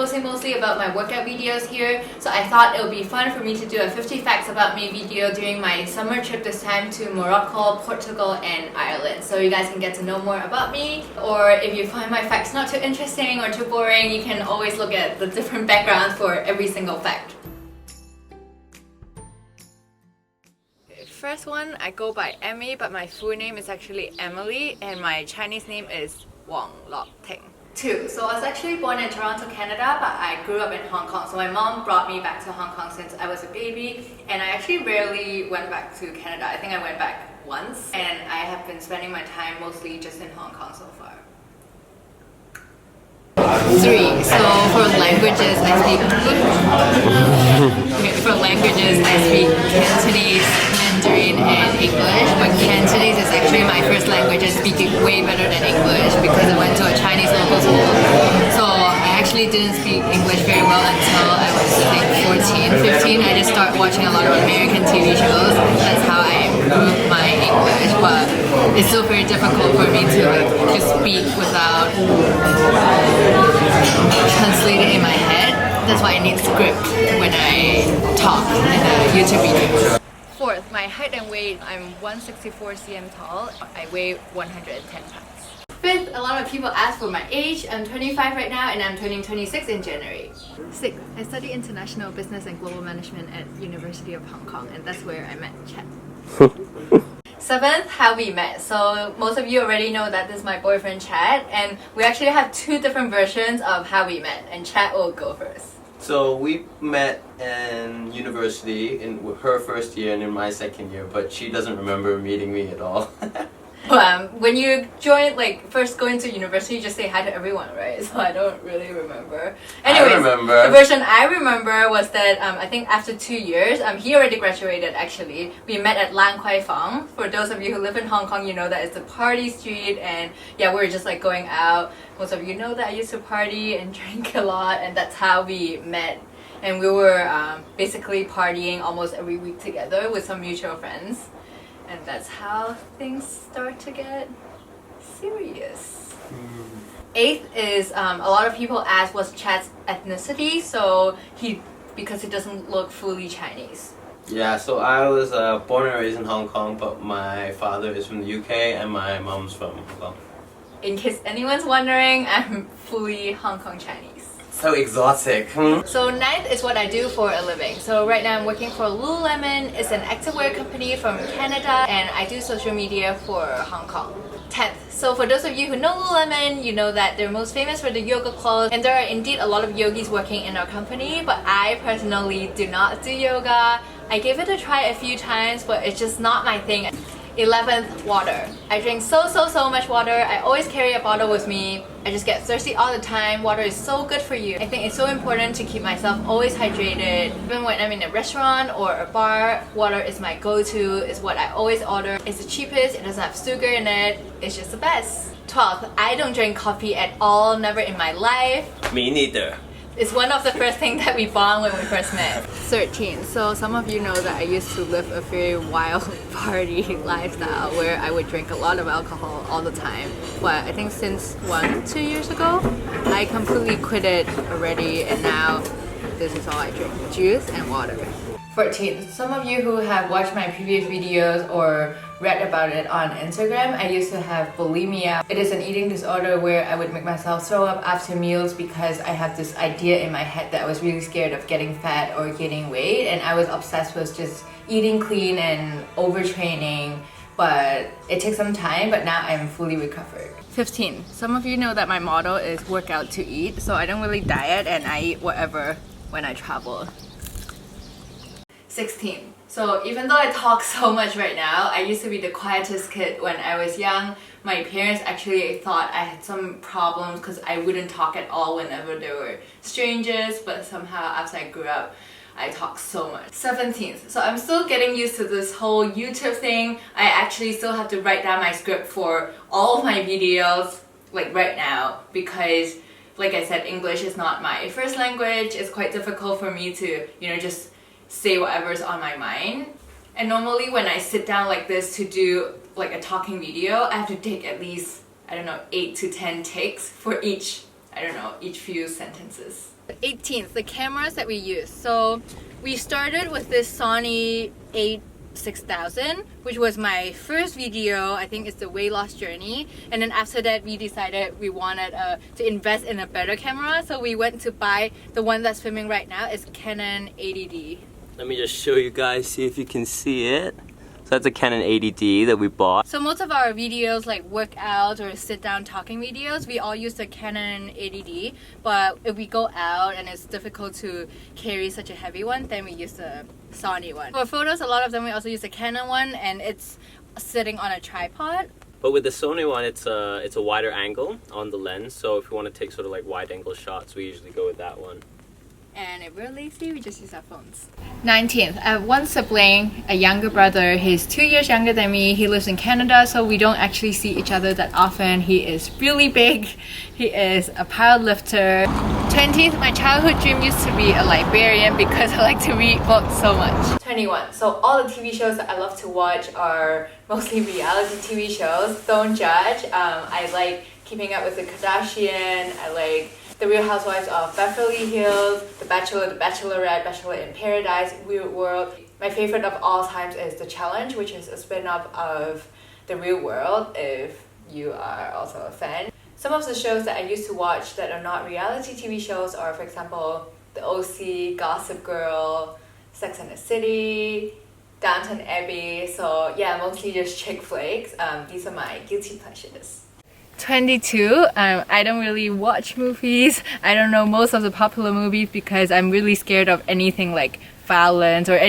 posting mostly about my workout videos here, so I thought it would be fun for me to do a 50 facts about me video during my summer trip this time to Morocco, Portugal and Ireland, so you guys can get to know more about me. Or if you find my facts not too interesting or too boring, you can always look at the different backgrounds for every single fact. First one, I go by Emmy, but my full name is actually Emily and my Chinese name is Wang Lok Ting. 2. So I was actually born in Toronto, Canada, but I grew up in Hong Kong. So my mom brought me back to Hong Kong since I was a baby, and I actually rarely went back to Canada. I think I went back once, and I have been spending my time mostly just in Hong Kong so far. 3. So for languages, I speak Cantonese, Mandarin, and English. But Cantonese is actually my first language. I speak it way better than English because I went to a Chinese local school. So I actually didn't speak English very well until I was like 14, 15. I just started watching a lot of American TV shows. That's how I improved my English. But it's still very difficult for me to like just speak without translate it in my head. That's why I need script when I talk in a YouTube video. 4th, my height and weight, I'm 164 cm tall. I weigh 110 pounds. 5th, a lot of people ask for my age. I'm 25 right now and I'm turning 26 in January. 6th, I study international business and global management at University of Hong Kong, and that's where I met Chad. 7th, how we met. So most of you already know that this is my boyfriend Chad, and we actually have 2 different versions of how we met, and Chad will go first. So we met in university in her first year and in my second year, but she doesn't remember meeting me at all. When you join, like first going to university, you just say hi to everyone, right? So I don't really remember. Anyways, I remember. The version I remember was that I think after 2 years, he already graduated actually. We met at Lan Kwai Fong. For those of you who live in Hong Kong, you know that it's a party street, and yeah, we were just like going out. Most of you know that I used to party and drink a lot, and that's how we met. And we were basically partying almost every week together with some mutual friends. And that's how things start to get serious. 8th is a lot of people ask what's Chad's ethnicity, so because he doesn't look fully Chinese. Yeah, so I was born and raised in Hong Kong, but my father is from the UK and my mom's from Hong Kong. In case anyone's wondering, I'm fully Hong Kong Chinese. So exotic. So 9th is what I do for a living. So right now I'm working for Lululemon. It's an activewear company from Canada, and I do social media for Hong Kong. 10th. So for those of you who know Lululemon, you know that they're most famous for the yoga clothes, and there are indeed a lot of yogis working in our company, but I personally do not do yoga. I gave it a try a few times, but it's just not my thing. 11th, water. I drink so much water. I always carry a bottle with me. I just get thirsty all the time. Water is so good for you. I think it's so important to keep myself always hydrated. Even when I'm in a restaurant or a bar, water is my go-to. It's what I always order. It's the cheapest, it doesn't have sugar in it. It's just the best. 12th, I don't drink coffee at all, never in my life. Me neither. It's one of the first things that we bond when we first met. 13. So some of you know that I used to live a very wild party lifestyle where I would drink a lot of alcohol all the time. But I think since 1-2 years ago, I completely quit it already, and now this is all I drink. Juice and water. 14. Some of you who have watched my previous videos or read about it on Instagram, I used to have bulimia. It is an eating disorder where I would make myself throw up after meals because I have this idea in my head that I was really scared of getting fat or gaining weight, and I was obsessed with just eating clean and overtraining. But it takes some time, but now I'm fully recovered. 15. Some of you know that my motto is work out to eat, so I don't really diet and I eat whatever when I travel. 16. So even though I talk so much right now, I used to be the quietest kid when I was young. My parents actually thought I had some problems because I wouldn't talk at all whenever there were strangers, but somehow after I grew up, I talk so much. 17th. So I'm still getting used to this whole YouTube thing. I actually still have to write down my script for all of my videos like right now because like I said, English is not my first language. It's quite difficult for me to, just say whatever's on my mind. And normally when I sit down like this to do like a talking video, I have to take at least, 8 to 10 takes for each few sentences. The 18th, the cameras that we use. So we started with this Sony 6000, which was my first video. I think it's the weight loss journey, and then after that we decided we wanted to invest in a better camera, so we went to buy the one that's filming right now. It's Canon 80D. Let me just show you guys, see if you can see it. So that's a Canon 80D that we bought. So most of our videos, like workout or sit down talking videos, we all use the Canon 80D, but if we go out and it's difficult to carry such a heavy one, then we use the Sony one. For photos, a lot of them we also use the Canon one, and it's sitting on a tripod. But with the Sony one, it's a wider angle on the lens, so if you want to take sort of like wide angle shots, we usually go with that one. And if we're lazy, we just use our phones. 19th, I have one sibling, a younger brother. He's 2 years younger than me. He lives in Canada, so we don't actually see each other that often. He is really big. He is a powerlifter. 20th, my childhood dream used to be a librarian because I like to read books so much. 21, so all the TV shows that I love to watch are mostly reality TV shows. Don't judge. I like Keeping Up with the Kardashians. I like The Real Housewives of Beverly Hills, The Bachelor, The Bachelorette, Bachelor in Paradise, Weird World. My favorite of all times is The Challenge, which is a spin-off of The Real World, if you are also a fan. Some of the shows that I used to watch that are not reality TV shows are, for example, The OC, Gossip Girl, Sex and the City, Downton Abbey. So yeah, mostly just chick flicks. These are my guilty pleasures. 22, I don't really watch movies. I don't know most of the popular movies because I'm really scared of anything like violence or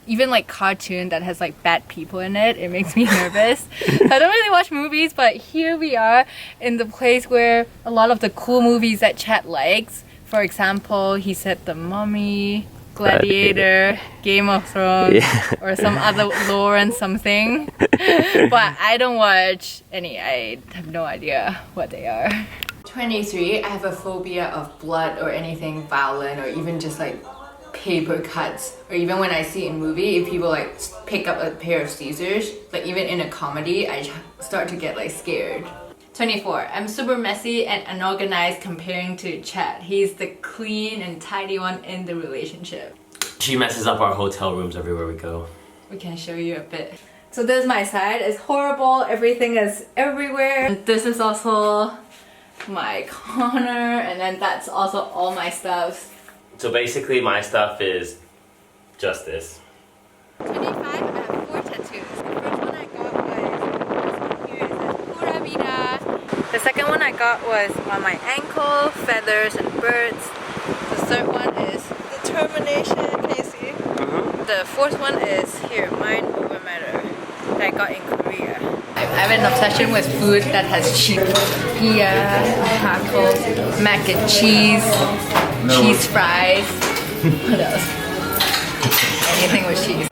even like cartoon that has like bad people in it. It makes me nervous. So I don't really watch movies, but here we are in the place where a lot of the cool movies that Chad likes. For example, he said The Mummy, Gladiator, Game of Thrones, or some other Lauren something. But I don't watch any. I have no idea what they are. 23, I have a phobia of blood or anything violent, or even just like paper cuts, or even when I see in movie, if people like pick up a pair of scissors, like even in a comedy, I start to get like scared. 24, I'm super messy and unorganized comparing to Chad. He's the clean and tidy one in the relationship. She messes up our hotel rooms everywhere we go. We can show you a bit. So this is my side. It's horrible. Everything is everywhere. And this is also my corner, and then that's also all my stuff. So basically my stuff is just this. 25, I have 4 tattoos. The first one I got was this one here. It says Pura Vida. The second one I got was on my ankle, feathers and birds. The third one is determination. Can you see? The fourth one is here, mind over matter, that I got in Korea. I have an obsession with food that has cheese. Tortilla, tacos, mac and cheese, cheese fries. What else? Anything with cheese.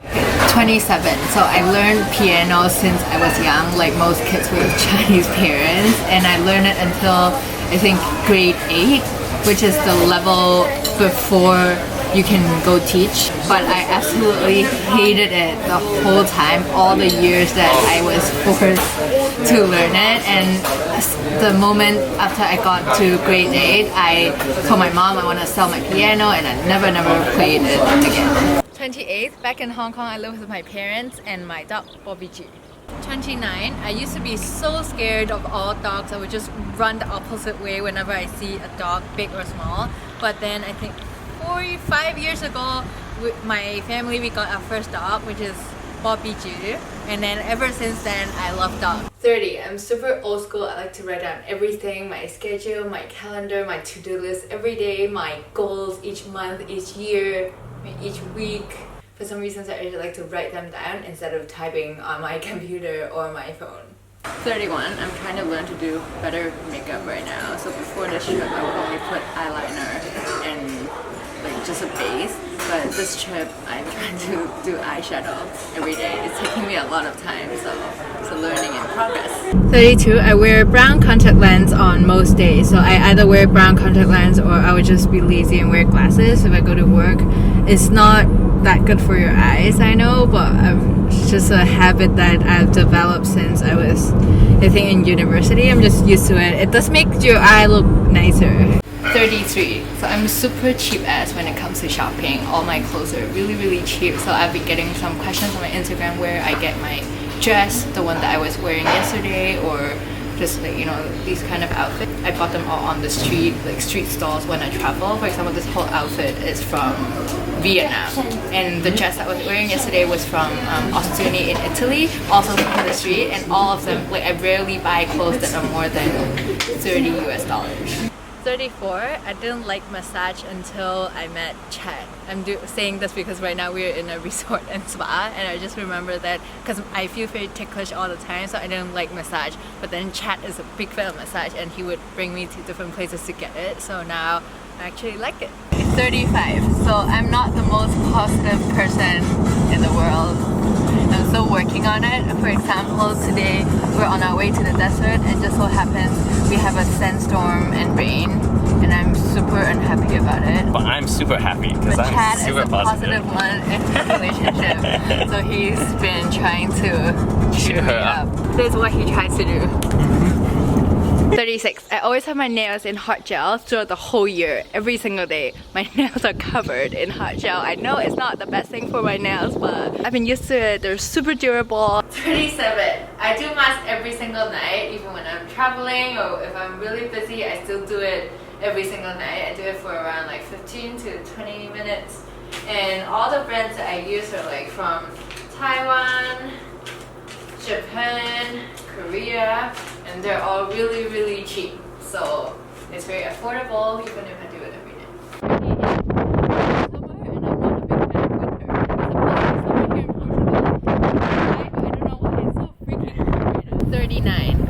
27. So I learned piano since I was young, like most kids with Chinese parents, and I learned it until I think grade 8, which is the level before you can go teach. But I absolutely hated it the whole time, all the years that I was forced to learn it. And the moment after I got to grade 8, I told my mom I want to sell my piano, and I never played it again. 28th, back in Hong Kong, I live with my parents and my dog, Bobby G. 29, I used to be so scared of all dogs. I would just run the opposite way whenever I see a dog, big or small. But then I think 45 years ago, with my family, we got our first dog, which is Bobby G. And then ever since then, I love dogs. 30, I'm super old school. I like to write down everything, my schedule, my calendar, my to-do list every day, my goals each month, each year, each week. For some reasons, I really like to write them down instead of typing on my computer or my phone. 31, I'm trying to learn to do better makeup right now. So before this trip, I would only put eyeliner and like just a base. But this trip, I'm trying to do eyeshadow every day. It's taking me a lot of time, so it's a learning in progress. 32, I wear brown contact lens on most days. So I either wear brown contact lens or I would just be lazy and wear glasses if I go to work. It's not that good for your eyes, I know, but it's just a habit that I've developed since I was I think in university I'm just used to it. It does make your eye look nicer. 33. So I'm super cheap ass when it comes to shopping. All my clothes are really cheap. So I've been getting some questions on my Instagram where I get my dress, the one that I was wearing yesterday, or just like, you know, these kind of outfits. I bought them all on the street, like street stalls when I travel. For example, this whole outfit is from Vietnam, and the dress I was wearing yesterday was from Ostuni in Italy, also from the street. And all of them, like, I rarely buy clothes that are more than $30 US. 34. I didn't like massage until I met Chad. I'm saying this because right now we're in a resort and spa, and I just remember that because I feel very ticklish all the time, so I didn't like massage. But then Chad is a big fan of massage, and he would bring me to different places to get it, so now I actually like it. 35. So I'm not the most positive person in the world. I'm still working on it. For example, today we're on our way to the desert, and just so happens we have a sandstorm and rain, and I'm super unhappy about it. But I'm super happy because I'm Chad super is a positive one in his relationship, so he's been trying to cheer me up. This is what he tries to do. 36. I always have my nails in hot gel throughout the whole year. Every single day, my nails are covered in hot gel. I know it's not the best thing for my nails, but I've been used to it. They're super durable. 37. I do mask every single night, even when I'm traveling or if I'm really busy, I still do it every single night. I do it for around like 15 to 20 minutes. And all the brands that I use are like from Taiwan, Japan, Korea, and they're all really cheap. So it's very affordable even if I do it every day.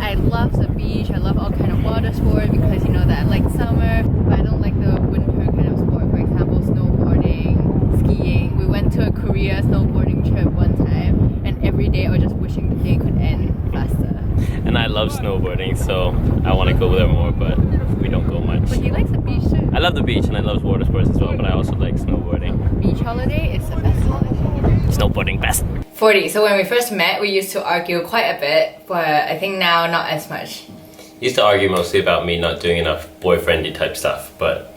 I love the beach, I love all kind of water sport because you know that I like summer, but I don't like the winter kind of sport. For example, snowboarding, skiing. We went to a Korea snowboarding trip one time, and every day I was just wishing the day could end faster. And I love snowboarding, so I want to go there more, but we don't go much. But he likes the beach too. I love the beach and I love water sports as well, but I also like snowboarding. Beach holiday is the best holiday. Snowboarding best. 40. So when we first met, we used to argue quite a bit, but I think now not as much. Used to argue mostly about me not doing enough boyfriendy type stuff, but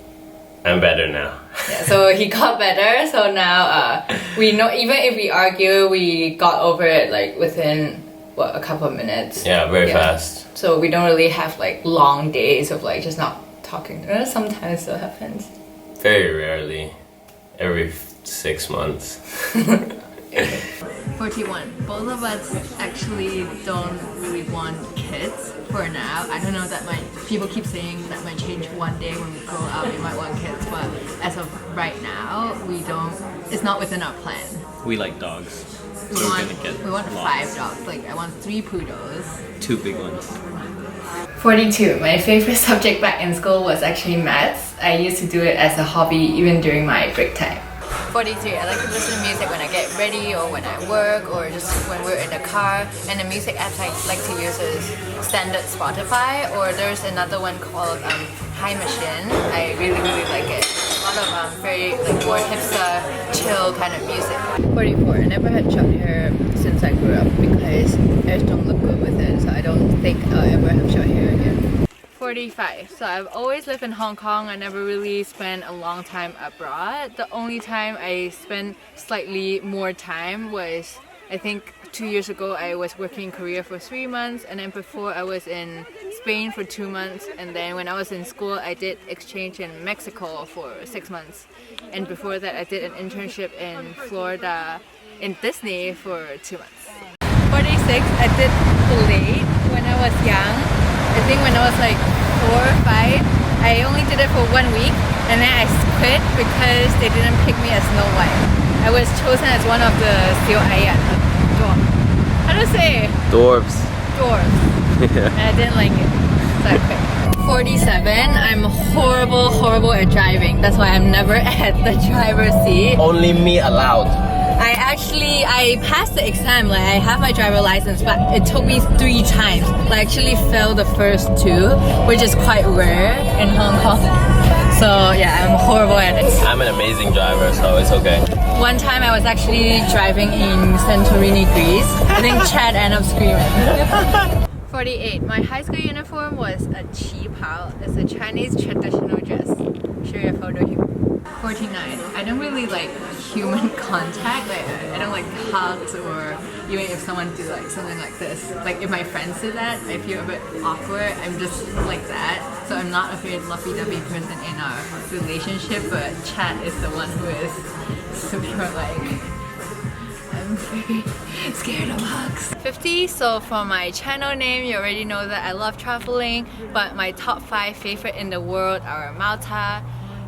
I'm better now. Yeah, so he got better, so now we know even if we argue, we got over it like within what, a couple of minutes. Yeah, very fast. So we don't really have like long days of like just not talking. Sometimes still happens. Very rarely. Every 6 months. 41. Both of us actually don't really want kids for now. I don't know, that people keep saying that might change one day when we grow up, we might want kids, but as of right now, we don't. It's not within our plan. We like dogs. We want 5 dogs. Like I want 3 poodles. 2 big ones. 42. My favorite subject back in school was actually maths. I used to do it as a hobby even during my break time. 43. I like to listen to music when I get ready or when I work or just when we're in the car. And the music apps I like to use is standard Spotify, or there's another one called High Machine. I really like it. A lot of very like more hipster, chill kind of music. 44. I never had short hair since I grew up because I just don't look good with it, so I don't think I'll ever have short hair again. 45. So I've always lived in Hong Kong. I never really spent a long time abroad. The only time I spent slightly more time was, I think 2 years ago I was working in Korea for 3 months, and then before I was in Spain for 2 months, and then when I was in school I did exchange in Mexico for 6 months, and before that I did an internship in Florida in Disney for 2 months. 46. I did ballet when I was young. I think when I was like 4 or 5, I only did it for 1 week, and then I quit because they didn't pick me as Snow White. I was chosen as one of the how to say? Dwarves. Yeah. And I didn't like it, so I quit. 47. I'm horrible at driving. That's why I'm never at the driver's seat. Only me allowed. I passed the exam, like I have my driver license, but it took me 3 times. I actually failed the first 2, which is quite rare in Hong Kong. So yeah, I'm horrible at it. I'm an amazing driver, so it's okay. One time I was actually driving in Santorini, Greece. I think Chad ended up screaming. 48. My high school uniform was a qipao. It's a Chinese traditional dress. Show you a photo here. 49. I don't really like human contact. Like I don't like hugs, or even if someone do like something like this. Like if my friends do that, I feel a bit awkward. I'm just like that. So I'm not a very lovey-dovey person in our relationship, but Chad is the one who is super like, I'm very scared of hugs. 50, so for my channel name, you already know that I love traveling, but my top 5 favorite in the world are Malta,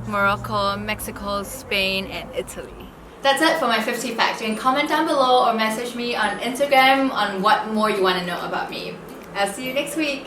Morocco, Mexico, Spain, and Italy. That's it for my 50 facts. You can comment down below or message me on Instagram on what more you want to know about me. I'll see you next week.